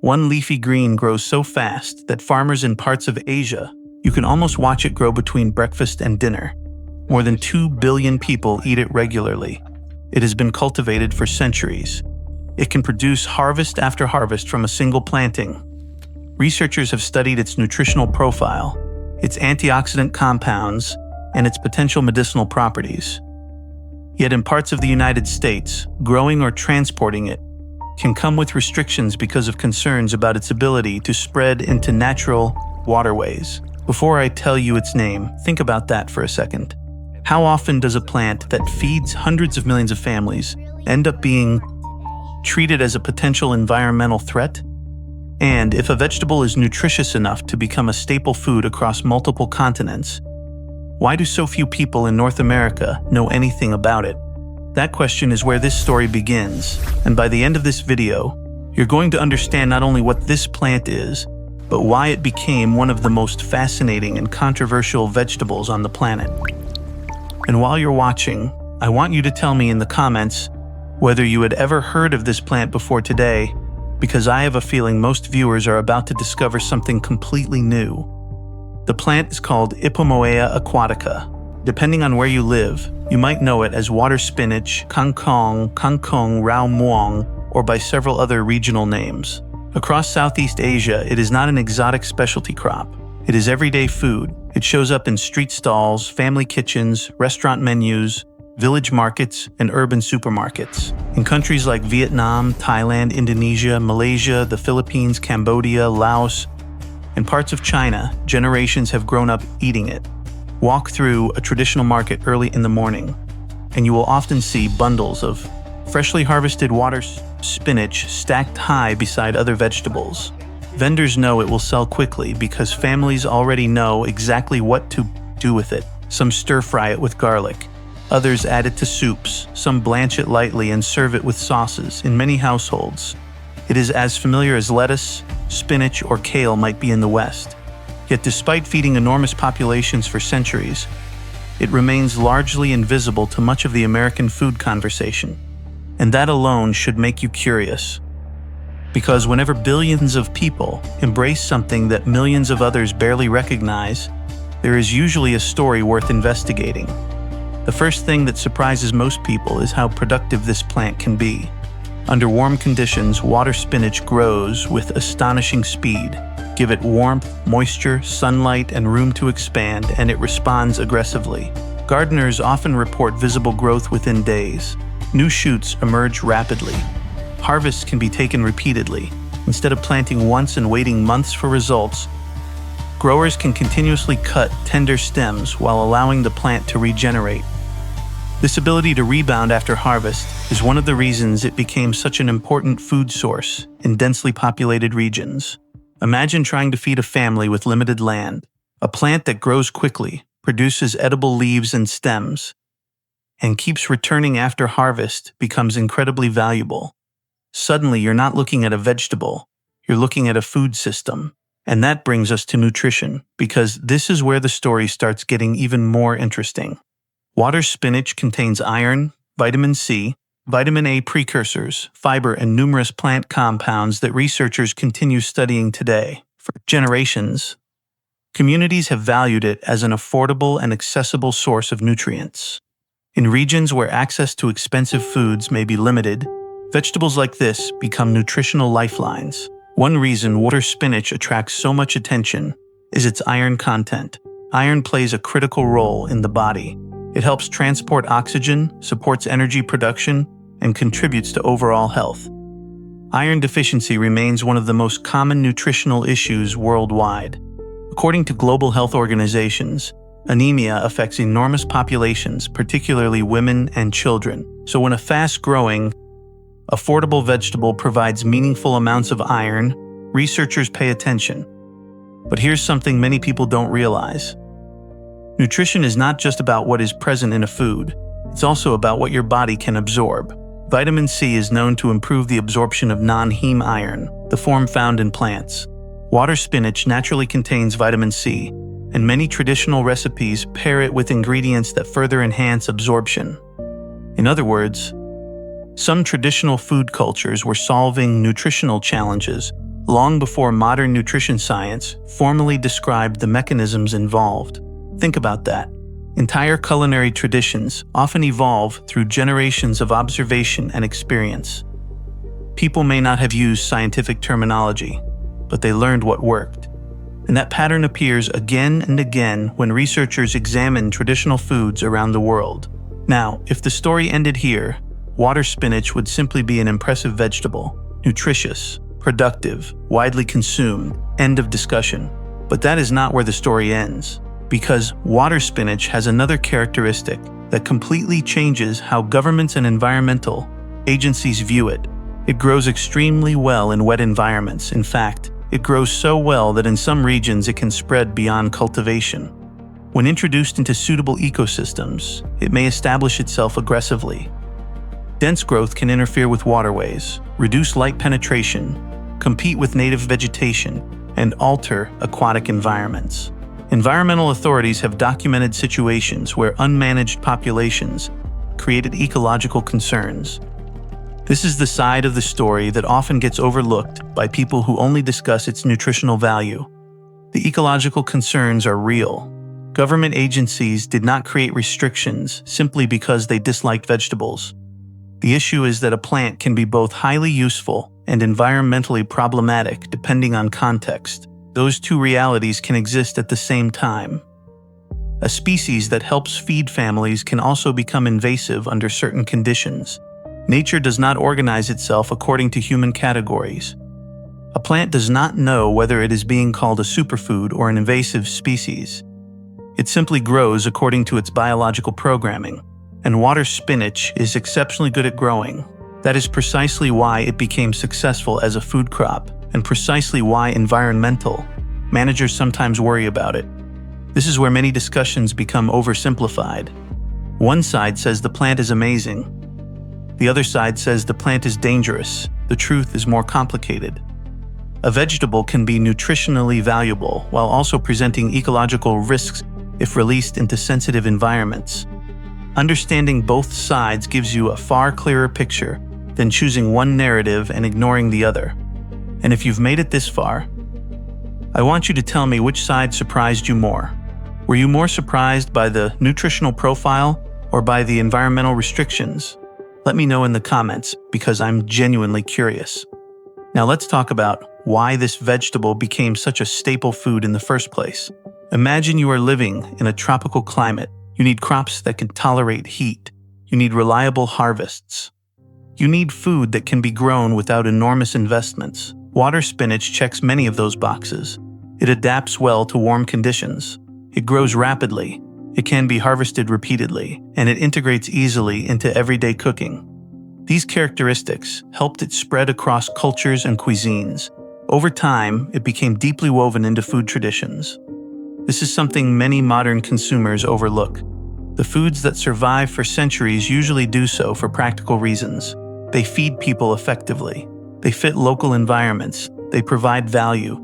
One leafy green grows so fast that farmers in parts of Asia, you can almost watch it grow between breakfast and dinner. More than 2 billion people eat it regularly. It has been cultivated for centuries. It can produce harvest after harvest from a single planting. Researchers have studied its nutritional profile, its antioxidant compounds, and its potential medicinal properties. Yet in parts of the United States, growing or transporting it can come with restrictions because of concerns about its ability to spread into natural waterways. Before I tell you its name, think about that for a second. How often does a plant that feeds hundreds of millions of families end up being treated as a potential environmental threat? And if a vegetable is nutritious enough to become a staple food across multiple continents, why do so few people in North America know anything about it? That question is where this story begins, and by the end of this video, you're going to understand not only what this plant is, but why it became one of the most fascinating and controversial vegetables on the planet. And while you're watching, I want you to tell me in the comments whether you had ever heard of this plant before today, because I have a feeling most viewers are about to discover something completely new. The plant is called Ipomoea aquatica. Depending on where you live, you might know it as water spinach, Kangkong, Kangkong, Rao Muong, or by several other regional names. Across Southeast Asia, it is not an exotic specialty crop. It is everyday food. It shows up in street stalls, family kitchens, restaurant menus, village markets, and urban supermarkets. In countries like Vietnam, Thailand, Indonesia, Malaysia, the Philippines, Cambodia, Laos, and parts of China, generations have grown up eating it. Walk through a traditional market early in the morning, and you will often see bundles of freshly harvested water spinach stacked high beside other vegetables. Vendors know it will sell quickly because families already know exactly what to do with it. Some stir-fry it with garlic. Others add it to soups. Some blanch it lightly and serve it with sauces. In many households, it is as familiar as lettuce, spinach, or kale might be in the West. Yet despite feeding enormous populations for centuries, it remains largely invisible to much of the American food conversation. And that alone should make you curious. Because whenever billions of people embrace something that millions of others barely recognize, there is usually a story worth investigating. The first thing that surprises most people is how productive this plant can be. Under warm conditions, water spinach grows with astonishing speed. Give it warmth, moisture, sunlight, and room to expand, and it responds aggressively. Gardeners often report visible growth within days. New shoots emerge rapidly. Harvests can be taken repeatedly. Instead of planting once and waiting months for results, growers can continuously cut tender stems while allowing the plant to regenerate. This ability to rebound after harvest is one of the reasons it became such an important food source in densely populated regions. Imagine trying to feed a family with limited land. A plant that grows quickly, produces edible leaves and stems, and keeps returning after harvest becomes incredibly valuable. Suddenly, you're not looking at a vegetable, you're looking at a food system. And that brings us to nutrition, because this is where the story starts getting even more interesting. Water spinach contains iron, vitamin C, vitamin A precursors, fiber, and numerous plant compounds that researchers continue studying today. For generations, communities have valued it as an affordable and accessible source of nutrients. In regions where access to expensive foods may be limited, vegetables like this become nutritional lifelines. One reason water spinach attracts so much attention is its iron content. Iron plays a critical role in the body. It helps transport oxygen, supports energy production, and contributes to overall health. Iron deficiency remains one of the most common nutritional issues worldwide. According to global health organizations, anemia affects enormous populations, particularly women and children. So when a fast-growing, affordable vegetable provides meaningful amounts of iron, researchers pay attention. But here's something many people don't realize. Nutrition is not just about what is present in a food, it's also about what your body can absorb. Vitamin C is known to improve the absorption of non-heme iron, the form found in plants. Water spinach naturally contains vitamin C, and many traditional recipes pair it with ingredients that further enhance absorption. In other words, some traditional food cultures were solving nutritional challenges long before modern nutrition science formally described the mechanisms involved. Think about that. Entire culinary traditions often evolve through generations of observation and experience. People may not have used scientific terminology, but they learned what worked. And that pattern appears again and again when researchers examine traditional foods around the world. Now, if the story ended here, water spinach would simply be an impressive vegetable, nutritious, productive, widely consumed, end of discussion. But that is not where the story ends, because water spinach has another characteristic that completely changes how governments and environmental agencies view it. It grows extremely well in wet environments. In fact, it grows so well that in some regions it can spread beyond cultivation. When introduced into suitable ecosystems, it may establish itself aggressively. Dense growth can interfere with waterways, reduce light penetration, compete with native vegetation, and alter aquatic environments. Environmental authorities have documented situations where unmanaged populations created ecological concerns. This is the side of the story that often gets overlooked by people who only discuss its nutritional value. The ecological concerns are real. Government agencies did not create restrictions simply because they disliked vegetables. The issue is that a plant can be both highly useful and environmentally problematic depending on context. Those two realities can exist at the same time. A species that helps feed families can also become invasive under certain conditions. Nature does not organize itself according to human categories. A plant does not know whether it is being called a superfood or an invasive species. It simply grows according to its biological programming, and water spinach is exceptionally good at growing. That is precisely why it became successful as a food crop, and precisely why environmental managers sometimes worry about it. This is where many discussions become oversimplified. One side says the plant is amazing. The other side says the plant is dangerous. The truth is more complicated. A vegetable can be nutritionally valuable while also presenting ecological risks if released into sensitive environments. Understanding both sides gives you a far clearer picture than choosing one narrative and ignoring the other. And if you've made it this far, I want you to tell me which side surprised you more. Were you more surprised by the nutritional profile or by the environmental restrictions? Let me know in the comments because I'm genuinely curious. Now let's talk about why this vegetable became such a staple food in the first place. Imagine you are living in a tropical climate. You need crops that can tolerate heat. You need reliable harvests. You need food that can be grown without enormous investments. Water spinach checks many of those boxes. It adapts well to warm conditions. It grows rapidly. It can be harvested repeatedly, and it integrates easily into everyday cooking. These characteristics helped it spread across cultures and cuisines. Over time, it became deeply woven into food traditions. This is something many modern consumers overlook. The foods that survive for centuries usually do so for practical reasons. They feed people effectively. They fit local environments. They provide value.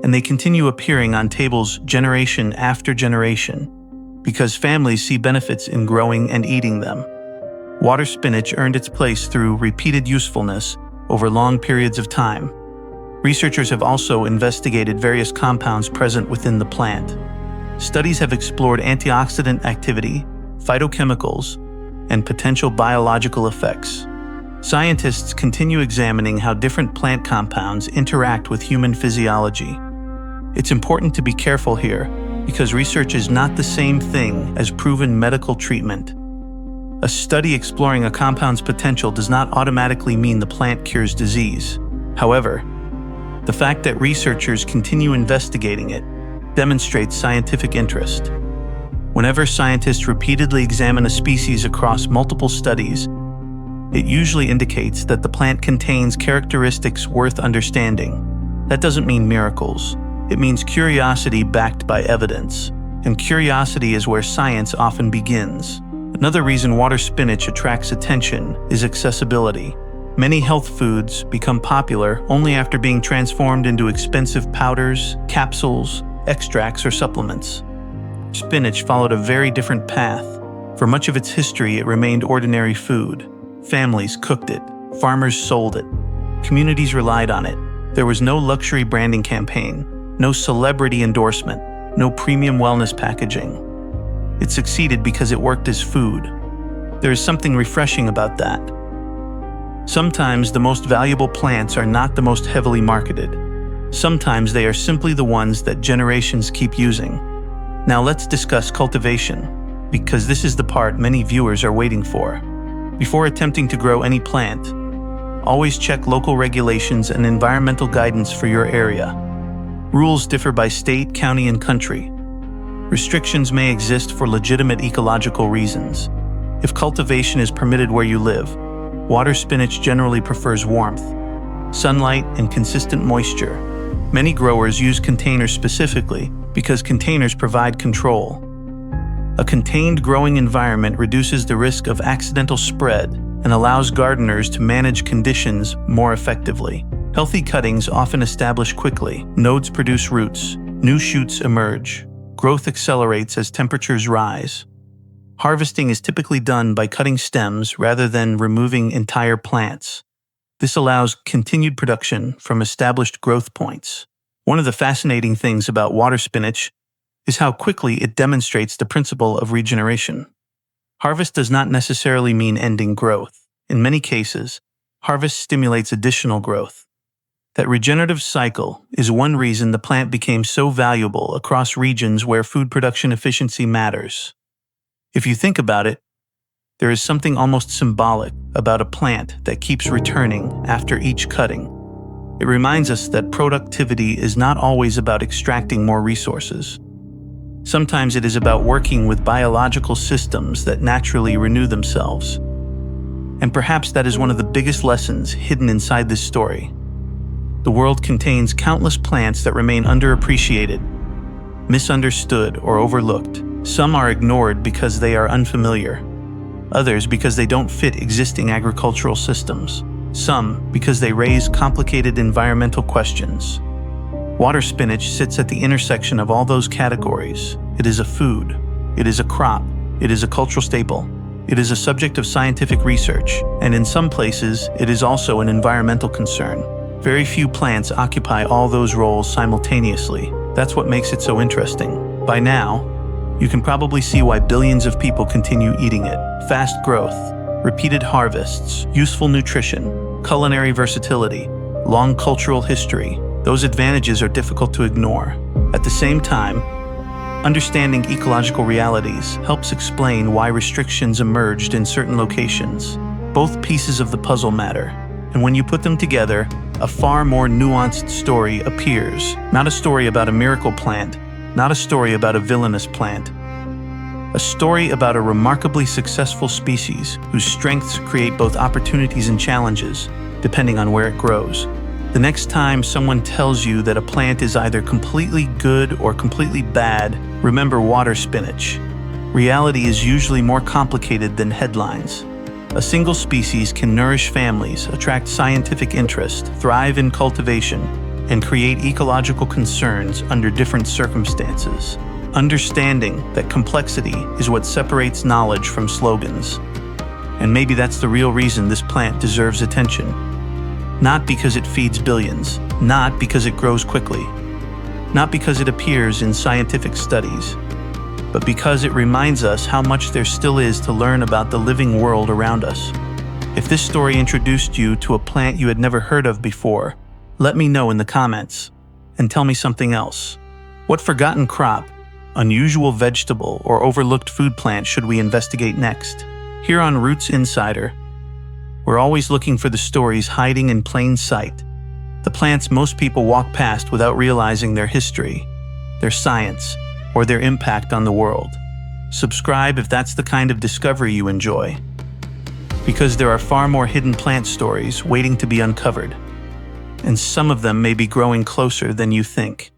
And they continue appearing on tables generation after generation, because families see benefits in growing and eating them. Water spinach earned its place through repeated usefulness over long periods of time. Researchers have also investigated various compounds present within the plant. Studies have explored antioxidant activity, phytochemicals, and potential biological effects. Scientists continue examining how different plant compounds interact with human physiology. It's important to be careful here, because research is not the same thing as proven medical treatment. A study exploring a compound's potential does not automatically mean the plant cures disease. However, the fact that researchers continue investigating it demonstrates scientific interest. Whenever scientists repeatedly examine a species across multiple studies, it usually indicates that the plant contains characteristics worth understanding. That doesn't mean miracles. It means curiosity backed by evidence, and curiosity is where science often begins. Another reason water spinach attracts attention is accessibility. Many health foods become popular only after being transformed into expensive powders, capsules, extracts, or supplements. Spinach followed a very different path. For much of its history, it remained ordinary food. Families cooked it, farmers sold it, communities relied on it, There was no luxury branding campaign, no celebrity endorsement, no premium wellness packaging. It succeeded because it worked as food. There is something refreshing about that. Sometimes the most valuable plants are not the most heavily marketed. Sometimes they are simply the ones that generations keep using. Now let's discuss cultivation, because this is the part many viewers are waiting for. Before attempting to grow any plant, always check local regulations and environmental guidance for your area. Rules differ by state, county, and country. Restrictions may exist for legitimate ecological reasons. If cultivation is permitted where you live, water spinach generally prefers warmth, sunlight, and consistent moisture. Many growers use containers specifically because containers provide control. A contained growing environment reduces the risk of accidental spread and allows gardeners to manage conditions more effectively. Healthy cuttings often establish quickly. Nodes produce roots. New shoots emerge. Growth accelerates as temperatures rise. Harvesting is typically done by cutting stems rather than removing entire plants. This allows continued production from established growth points. One of the fascinating things about water spinach is how quickly it demonstrates the principle of regeneration. Harvest does not necessarily mean ending growth. In many cases, harvest stimulates additional growth. That regenerative cycle is one reason the plant became so valuable across regions where food production efficiency matters. If you think about it, there is something almost symbolic about a plant that keeps returning after each cutting. It reminds us that productivity is not always about extracting more resources. Sometimes it is about working with biological systems that naturally renew themselves. And perhaps that is one of the biggest lessons hidden inside this story. The world contains countless plants that remain underappreciated, misunderstood, or overlooked. Some are ignored because they are unfamiliar, others because they don't fit existing agricultural systems, some because they raise complicated environmental questions. Water spinach sits at the intersection of all those categories. It is a food, it is a crop, it is a cultural staple, it is a subject of scientific research, and in some places, it is also an environmental concern. Very few plants occupy all those roles simultaneously. That's what makes it so interesting. By now, you can probably see why billions of people continue eating it. Fast growth, repeated harvests, useful nutrition, culinary versatility, long cultural history. Those advantages are difficult to ignore. At the same time, understanding ecological realities helps explain why restrictions emerged in certain locations. Both pieces of the puzzle matter, and when you put them together, a far more nuanced story appears. Not a story about a miracle plant, not a story about a villainous plant. A story about a remarkably successful species whose strengths create both opportunities and challenges, depending on where it grows. The next time someone tells you that a plant is either completely good or completely bad, remember water spinach. Reality is usually more complicated than headlines. A single species can nourish families, attract scientific interest, thrive in cultivation, and create ecological concerns under different circumstances. Understanding that complexity is what separates knowledge from slogans. And maybe that's the real reason this plant deserves attention. Not because it feeds billions, not because it grows quickly, not because it appears in scientific studies, but because it reminds us how much there still is to learn about the living world around us. If this story introduced you to a plant you had never heard of before, let me know in the comments, and tell me something else. What forgotten crop, unusual vegetable, or overlooked food plant should we investigate next? Here on Roots Insider, we're always looking for the stories hiding in plain sight, the plants most people walk past without realizing their history, their science, or their impact on the world. Subscribe if that's the kind of discovery you enjoy, because there are far more hidden plant stories waiting to be uncovered, and some of them may be growing closer than you think.